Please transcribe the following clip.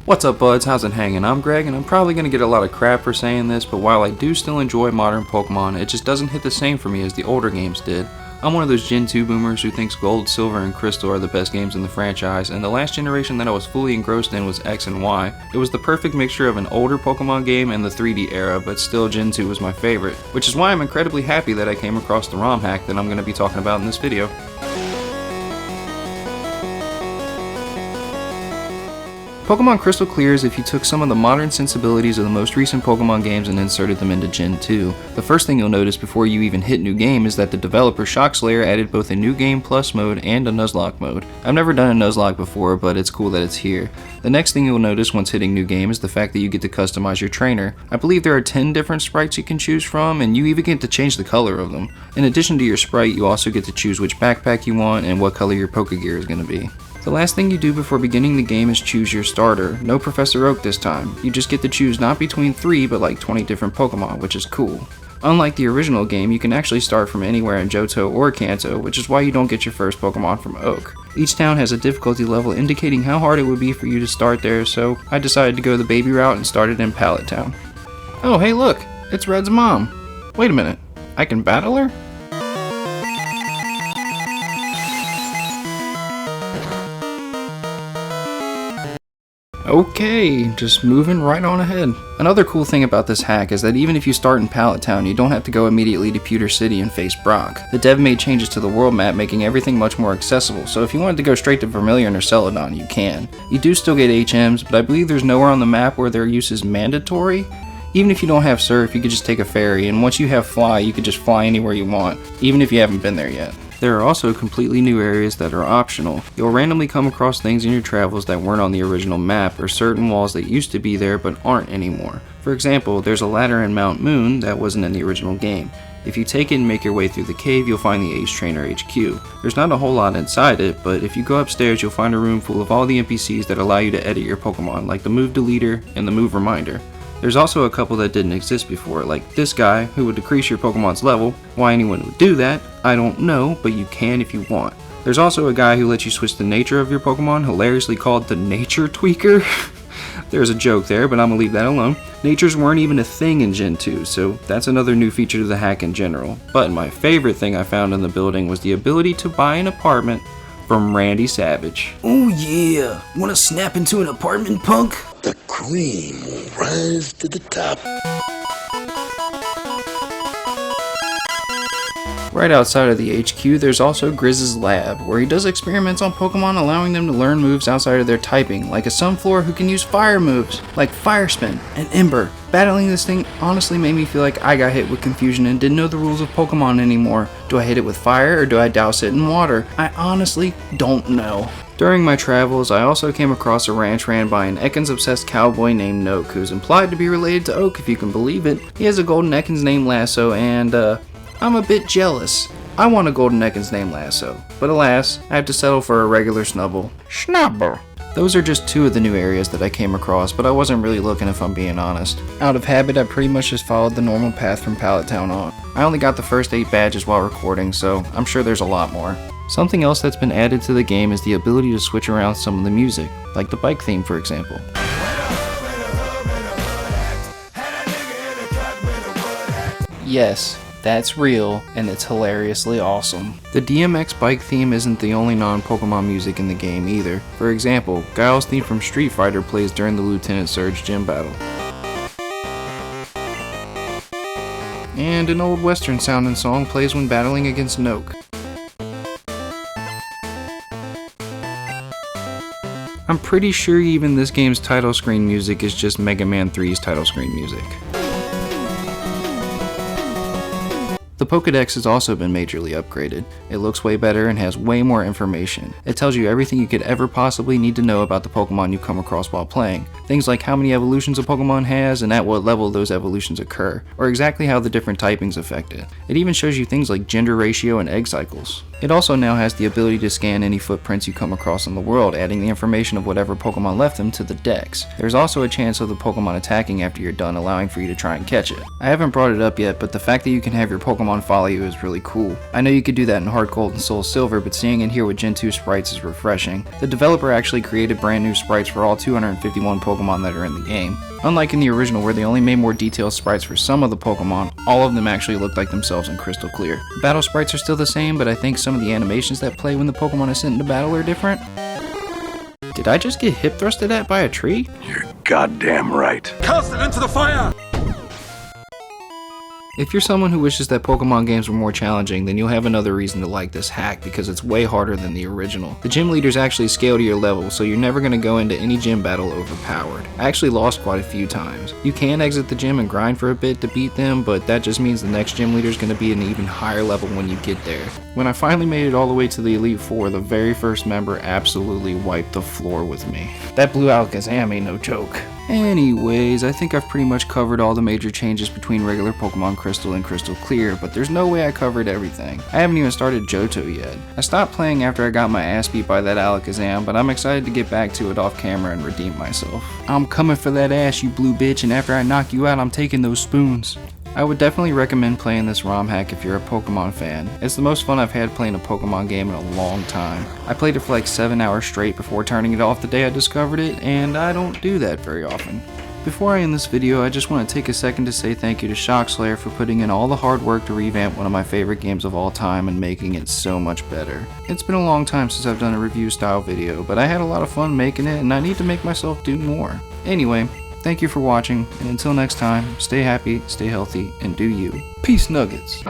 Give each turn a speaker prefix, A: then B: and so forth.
A: What's up, buds? How's it hanging? I'm Greg, and I'm probably going to get a lot of crap for saying this, but while I do still enjoy modern Pokemon, it just doesn't hit the same for me as the older games did. I'm one of those Gen 2 boomers who thinks Gold, Silver, and Crystal are the best games in the franchise, and the last generation that I was fully engrossed in was X and Y. It was the perfect mixture of an older Pokemon game and the 3D era, but still Gen 2 was my favorite, which is why I'm incredibly happy that I came across the ROM hack that I'm going to be talking about in this video. Pokemon Crystal clears if you took some of the modern sensibilities of the most recent Pokemon games and inserted them into Gen 2. The first thing you'll notice before you even hit New Game is that the developer Shockslayer added both a New Game Plus mode and a Nuzlocke mode. I've never done a Nuzlocke before, but it's cool that it's here. The next thing you'll notice once hitting New Game is the fact that you get to customize your trainer. I believe there are 10 different sprites you can choose from, and you even get to change the color of them. In addition to your sprite, you also get to choose which backpack you want and what color your Pokegear is going to be. The last thing you do before beginning the game is choose your starter. No Professor Oak this time. You just get to choose not between 3 but like 20 different Pokemon, which is cool. Unlike the original game, you can actually start from anywhere in Johto or Kanto, which is why you don't get your first Pokemon from Oak. Each town has a difficulty level indicating how hard it would be for you to start there, so I decided to go the baby route and started in Pallet Town. Oh hey look, it's Red's mom. Wait a minute, I can battle her? Okay, just moving right on ahead. Another cool thing about this hack is that even if you start in Pallet Town, you don't have to go immediately to Pewter City and face Brock. The dev made changes to the world map, making everything much more accessible, so if you wanted to go straight to Vermilion or Celadon, you can. You do still get HMs, but I believe there's nowhere on the map where their use is mandatory. Even if you don't have Surf, you could just take a ferry, and once you have Fly, you could just fly anywhere you want, even if you haven't been there yet. There are also completely new areas that are optional. You'll randomly come across things in your travels that weren't on the original map, or certain walls that used to be there but aren't anymore. For example, there's a ladder in Mount Moon that wasn't in the original game. If you take it and make your way through the cave, you'll find the Ace Trainer HQ. There's not a whole lot inside it, but if you go upstairs, you'll find a room full of all the NPCs that allow you to edit your Pokemon, like the Move Deleter and the Move Reminder. There's also a couple that didn't exist before, like this guy, who would decrease your Pokemon's level. Why anyone would do that, I don't know, but you can if you want. There's also a guy who lets you switch the nature of your Pokemon, hilariously called the Nature Tweaker. There's a joke there, but I'm gonna leave that alone. Natures weren't even a thing in Gen 2, so that's another new feature to the hack in general. But my favorite thing I found in the building was the ability to buy an apartment from Randy Savage.
B: Oh yeah, wanna snap into an apartment, punk?
C: The cream will rise to the top.
A: Right outside of the HQ, there's also Grizz's lab, where he does experiments on Pokemon, allowing them to learn moves outside of their typing, like a Sunflora who can use fire moves, like Fire Spin and Ember. Battling this thing honestly made me feel like I got hit with confusion and didn't know the rules of Pokemon anymore. Do I hit it with fire or do I douse it in water? I honestly don't know. During my travels, I also came across a ranch ran by an Ekans-obsessed cowboy named Noak, who's implied to be related to Oak if you can believe it. He has a golden Ekans named Lasso, and I'm a bit jealous. I want a golden Ekans named Lasso, but alas, I have to settle for a regular Snubble. Snubble. Those are just 2 of the new areas that I came across, but I wasn't really looking if I'm being honest. Out of habit, I pretty much just followed the normal path from Pallet Town on. I only got the first 8 badges while recording, so I'm sure there's a lot more. Something else that's been added to the game is the ability to switch around some of the music, like the bike theme for example. Yes, that's real, and it's hilariously awesome. The DMX bike theme isn't the only non-Pokemon music in the game either. For example, Guile's theme from Street Fighter plays during the Lieutenant Surge gym battle. And an old western sounding song plays when battling against Noak. I'm pretty sure even this game's title screen music is just Mega Man 3's title screen music. The Pokédex has also been majorly upgraded. It looks way better and has way more information. It tells you everything you could ever possibly need to know about the Pokemon you come across while playing. Things like how many evolutions a Pokemon has and at what level those evolutions occur, or exactly how the different typings affect it. It even shows you things like gender ratio and egg cycles. It also now has the ability to scan any footprints you come across in the world, adding the information of whatever Pokemon left them to the dex. There's also a chance of the Pokemon attacking after you're done, allowing for you to try and catch it. I haven't brought it up yet, but the fact that you can have your Pokemon follow you is really cool. I know you could do that in Heart Gold and Soul Silver, but seeing it here with Gen 2 sprites is refreshing. The developer actually created brand new sprites for all 251 Pokemon that are in the game. Unlike in the original where they only made more detailed sprites for some of the Pokemon, all of them actually look like themselves in crystal clear. The battle sprites are still the same, but I think some of the animations that play when the Pokemon is sent into battle are different. Did I just get hip thrusted at by a tree?
C: You're goddamn right.
D: Cast it into the fire!
A: If you're someone who wishes that Pokemon games were more challenging, then you'll have another reason to like this hack because it's way harder than the original. The gym leaders actually scale to your level, so you're never going to go into any gym battle overpowered. I actually lost quite a few times. You can exit the gym and grind for a bit to beat them, but that just means the next gym leader is going to be an even higher level when you get there. When I finally made it all the way to the Elite Four, the very first member absolutely wiped the floor with me. That Blue Alakazam ain't no joke. Anyways, I think I've pretty much covered all the major changes between regular Pokemon Crystal and Crystal Clear, but there's no way I covered everything. I haven't even started Johto yet. I stopped playing after I got my ass beat by that Alakazam, but I'm excited to get back to it off camera and redeem myself. I'm coming for that ass, you blue bitch, and after I knock you out, I'm taking those spoons. I would definitely recommend playing this ROM hack if you're a Pokemon fan. It's the most fun I've had playing a Pokemon game in a long time. I played it for like 7 hours straight before turning it off the day I discovered it, and I don't do that very often. Before I end this video, I just want to take a second to say thank you to Shockslayer for putting in all the hard work to revamp one of my favorite games of all time and making it so much better. It's been a long time since I've done a review style video, but I had a lot of fun making it and I need to make myself do more. Anyway, thank you for watching, and until next time, stay happy, stay healthy, and do you. Peace nuggets.